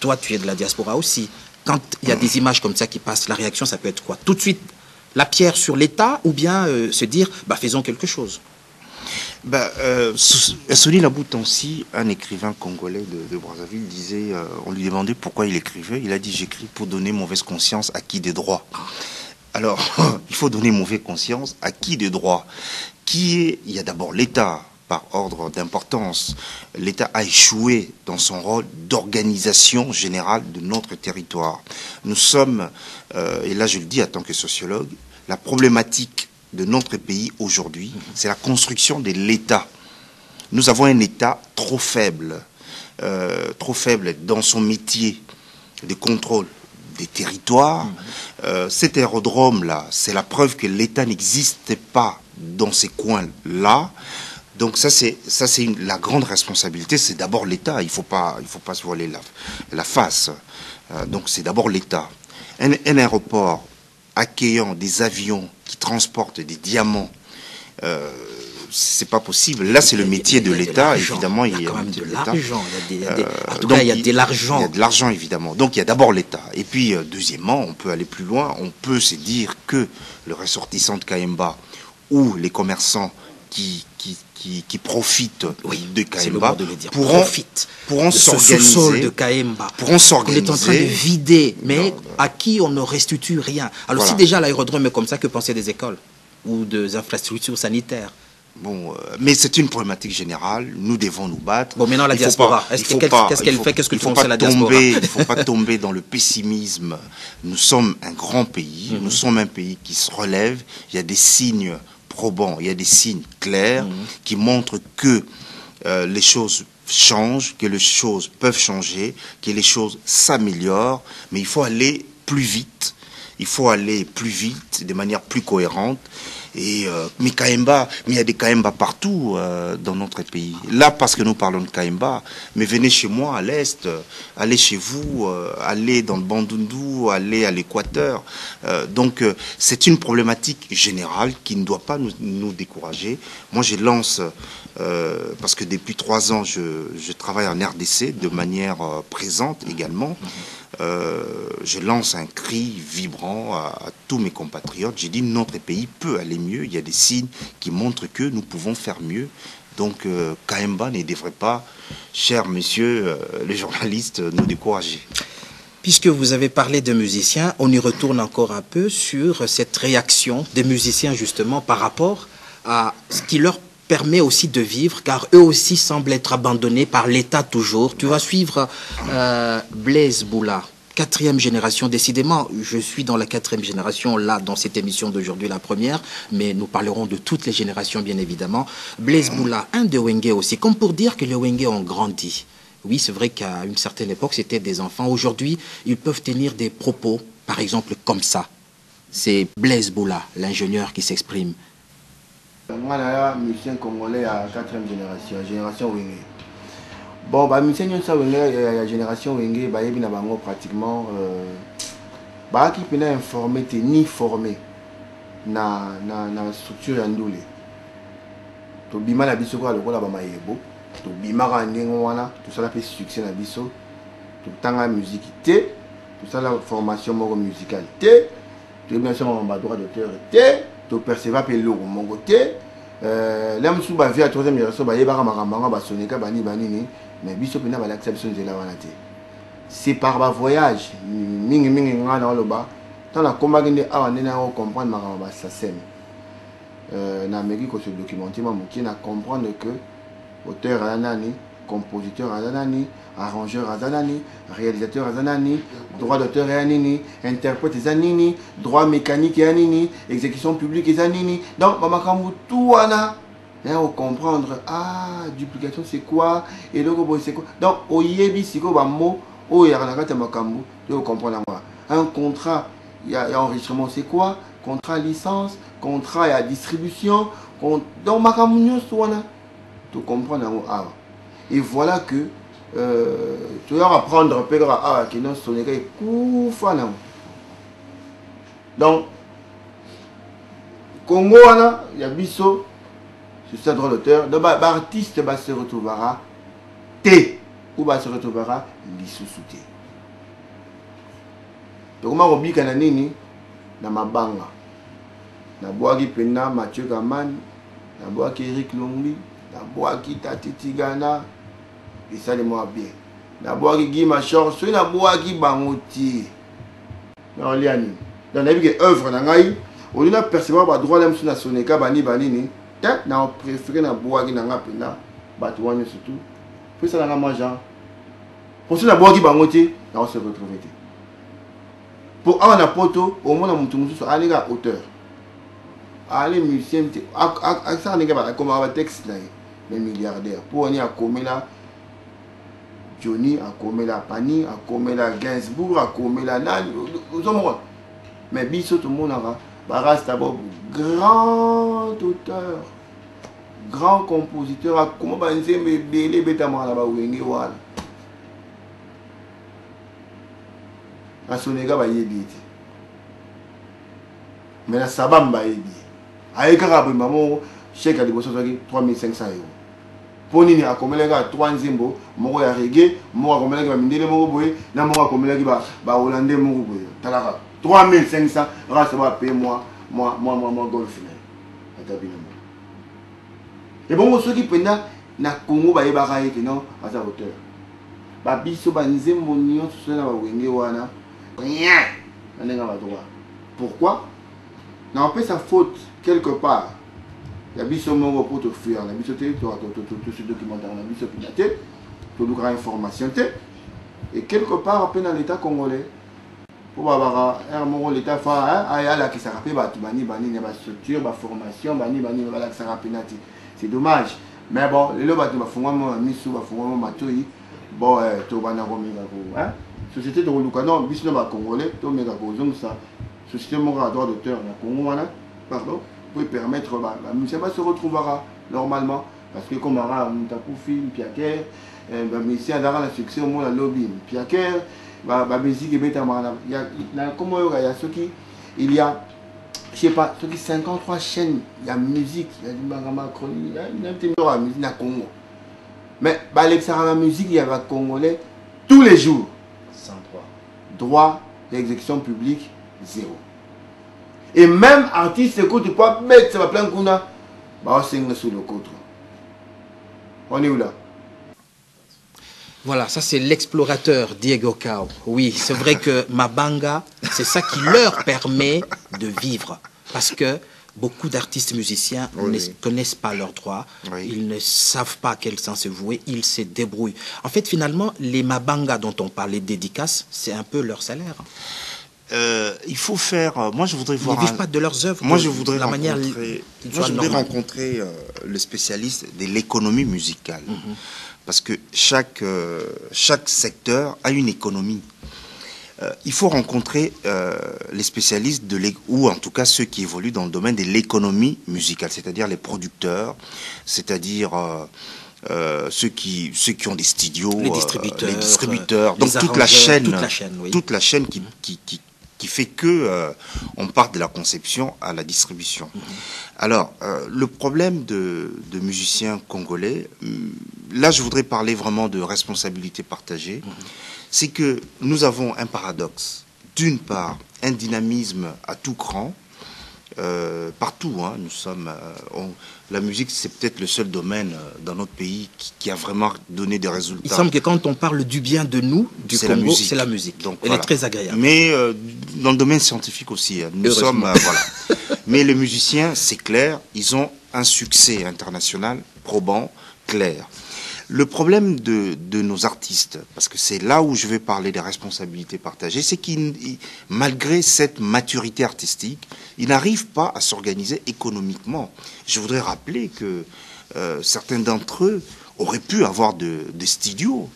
Toi, tu es de la diaspora aussi. Quand il y a des images comme ça qui passent, la réaction, ça peut être quoi? Tout de suite, la pierre sur l'État ou bien se dire, bah, faisons quelque chose? Soli Laboutansi, un écrivain congolais de Brazzaville, disait, on lui demandait pourquoi il écrivait. Il a dit, j'écris pour donner mauvaise conscience à qui des droits. Alors, il faut donner mauvaise conscience à qui des droits. Il y a d'abord l'État, par ordre d'importance. L'État a échoué dans son rôle d'organisation générale de notre territoire. Nous sommes, et là je le dis en tant que sociologue, la problématique de notre pays aujourd'hui, c'est la construction de l'État. Nous avons un État trop faible dans son métier de contrôle des territoires. Cet aérodrome-là, c'est la preuve que l'État n'existe pas dans ces coins-là. Donc ça c'est la grande responsabilité, c'est d'abord l'État. Il faut pas se voiler la face. Donc c'est d'abord l'État. Un aéroport accueillant des avions qui transportent des diamants, c'est pas possible. Là, c'est le métier de l'État. Évidemment, il y a quand même de l'argent. En tout cas, il y a de l'argent. Il y a de l'argent, évidemment. Donc, il y a d'abord l'État. Et puis, deuxièmement, on peut aller plus loin. On peut se dire que le ressortissant de Kaemba ou les commerçants qui profitent de Kaemba pourront s'organiser. De Kaemba. Pourront s'organiser. On est en train de vider, mais à qui on ne restitue rien. Alors, si déjà l'aérodrome est comme ça, que penser des écoles ou des infrastructures sanitaires? Bon, mais c'est une problématique générale. Nous devons nous battre. Bon, maintenant la diaspora. Qu'est-ce qu'elle fait? Qu'est-ce que pense la diaspora? Il ne faut pas tomber dans le pessimisme. Nous sommes un grand pays. Nous sommes un pays qui se relève. Il y a des signes probants. Il y a des signes clairs qui montrent que les choses changent, que les choses peuvent changer, que les choses s'améliorent. Mais il faut aller plus vite. Il faut aller plus vite, de manière plus cohérente. Mais il y a des Kaemba partout dans notre pays. Là, parce que nous parlons de Kaemba, mais venez chez moi à l'Est, allez chez vous, allez dans le Bandundu, allez à l'Équateur. Donc, c'est une problématique générale qui ne doit pas nous décourager. Moi, je lance, parce que depuis 3 ans, je travaille en RDC de manière présente également. Je lance un cri vibrant à tous mes compatriotes. J'ai dit notre pays peut aller mieux. Il y a des signes qui montrent que nous pouvons faire mieux. Donc Kaemba ne devrait pas, chers messieurs les journalistes, nous décourager. Puisque vous avez parlé de musiciens, on y retourne encore un peu sur cette réaction des musiciens justement par rapport à ce qui leur permet aussi de vivre, car eux aussi semblent être abandonnés par l'État toujours. Tu vas suivre Blaise Boula, 4e génération. Décidément, je suis dans la 4e génération, là, dans cette émission d'aujourd'hui, la première, mais nous parlerons de toutes les générations, bien évidemment. Blaise Boula, un de Wenge aussi, comme pour dire que les Wenge ont grandi. Oui, c'est vrai qu'à une certaine époque, c'était des enfants. Aujourd'hui, ils peuvent tenir des propos, par exemple, comme ça. C'est Blaise Boula, l'ingénieur, qui s'exprime. Moi, je suis musicien congolais à 4e génération Wenge. Bon, bah, musicien Wenge, la génération Wenge, bah, il y a pratiquement, bah, qui peut informer, ni formé, na structure yandoule. To bima na biso ko lokola ba mayebo, to bima ka ndengo wana, to sala pe succès na biso, to tanga musique té, to sala formation moko musicale té, to bien sûr ba droit d'auteur té. To perceva pe logo mongo te l'homme sous ba vie à 3e génération ba yeba makamanga ba sonika bani mais biso pena ba l'acception de la wana te. C'est par ba voyage mingi ngana loba tant la combat ngende awa nena o comprendre makamba ba sasem na Amérique ko se documenter ma muki na comprendre que auteur anani, compositeur anani, arrangeur azanani, réalisateur azanani, droit d'auteur azanani, interprète azanani, droit mécanique azanani, exécution publique azanani. Donc, mamakambu tout wana, on comprendre duplication c'est quoi et logo c'est quoi. Donc, oyebi siko ba mot o yaranaka makambu, on comprendre moi. Un contrat, il y a enregistrement c'est quoi? Contrat licence, contrat et distribution, donc makambu nyonso wana, tu comprends et voilà que tu vas apprendre à qui non sonnerait koufana. Donc Congo il y a biso sur ce droit d'auteur, donc artiste se retrouvera T ou bah se retrouvera l'issouté. Donc comment on dit qu'il y a nini na mabanga na boaki pena Mathieu Kamani na boaki Eric Longli na boaki Tati Tigana et ça les moi bien na boaki Guy Machor so na boaki Bangoti na oliani dans la vie que œuvre na ngai on a percevoir ba droit l'homme sur na soneka bani ni na préféré na boaki na nga pena batouane surtout puis ça na moi genre pour ça na boaki Bangoti na on se retrouver. Pour avoir un poto, au moins, on a un auteur. Allez, musicien, ça, on a comme un texte, les milliardaires. Pour on a comme là, Johnny, a comme là, Pani, a comme là, Gainsbourg, a comme là, nous sommes. Mais Bissot, tout le monde a Barras, d'abord, grand auteur, grand compositeur, comment on dit, mais Bélé, Bétamara, là-bas, où il y a na sonega ba yebi ete mais na sabamba yebi ayeka ba mamo chèque à débourser 3500 €. Pour nini akomelenga 3 nzimbo moko ya reggae moko akomelenga ba mindele moko boye na moko akomelenga ba hollandais moko boye talaka 3500 rase ba payer moi golf na atabina mo et bon ceux qui penda na Congo ba yeba ete non asa auteur ba biso ba nzimbo nyonso so na ba wenge wana rien. Pourquoi? Non, fait sa faute quelque part. Il y a biso mongo pour te fuir. Il y a biso tout ce documentaire. Il y a biso pilaté. Tout le information. Et quelque part, à peine dans l'État congolais, pour avoir un l'État qui s'est rappelé, bani, structure, formation, c'est dommage. Mais bon, les lois de fondement, misu, fondement, matoi, bon, tout va n'avoir société de Rolukano, bisno ba congolais, to mega kozong ça. Société mon droit d'auteur na Congo pardon, pour permettre la musique se retrouvera normalement parce que comme ara Mutakufi, Piaker, ba musicien dara la succès au monde la lobby, Piaker, ba musique et beta mara. Il y a comment il y a ceux qui il y a je sais pas, ceux qui 53 chaînes, il y a musique, il y a du magama chronique, il y a un petit peu de musique na Congo. Mais ba l'exara musique il y a ba congolais tous les jours. Droit d'exécution publique, 0. Et même artiste, écoute, pas mettre ça va plein de bah on sous le côté. On est où là? Voilà, ça c'est l'explorateur Diego Cao. Oui, c'est vrai que Mabanga, c'est ça qui leur permet de vivre. Parce que beaucoup d'artistes musiciens ne connaissent pas leurs droits, ils ne savent pas à quel sens se vouer, ils se débrouillent. En fait, finalement, les Mabanga dont on parlait de dédicaces, c'est un peu leur salaire. Il faut faire... moi, je voudrais voir... Ils ne vivent pas de leurs œuvres. Moi, je voudrais rencontrer le spécialiste de l'économie musicale. Parce que chaque secteur a une économie. Il faut rencontrer les spécialistes ou en tout cas ceux qui évoluent dans le domaine de l'économie musicale, c'est-à-dire les producteurs, c'est-à-dire ceux qui ont des studios, les distributeurs, donc toute la chaîne qui fait que on part de la conception à la distribution. Alors, le problème de musiciens congolais, là je voudrais parler vraiment de responsabilité partagée, c'est que nous avons un paradoxe. D'une part, un dynamisme à tout cran, partout, hein, nous sommes... la musique, c'est peut-être le seul domaine dans notre pays qui a vraiment donné des résultats. Il semble que quand on parle du bien de nous, du Congo, c'est la musique. Donc, elle est très agréable. Mais dans le domaine scientifique aussi, nous sommes... voilà. Mais les musiciens, c'est clair, ils ont un succès international probant, clair. Le problème de nos artistes, parce que c'est là où je vais parler des responsabilités partagées, c'est qu'ils, malgré cette maturité artistique, ils n'arrivent pas à s'organiser économiquement. Je voudrais rappeler que certains d'entre eux auraient pu avoir des studios,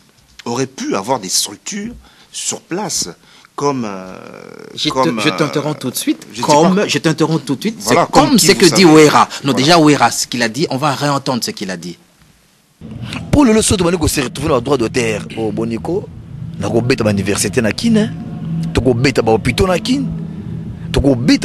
auraient pu avoir des structures sur place. Je t'interromps tout de suite. C'est voilà, comme ce que dit Ouera. Non, voilà. Déjà Ouera, ce qu'il a dit, on va réentendre ce qu'il a dit. Pour le leçon de Maniko se retrouver dans le droit d'auteur au Bonico, na go beta ba université na kin, to go beta ba hôpital na kin, to go beta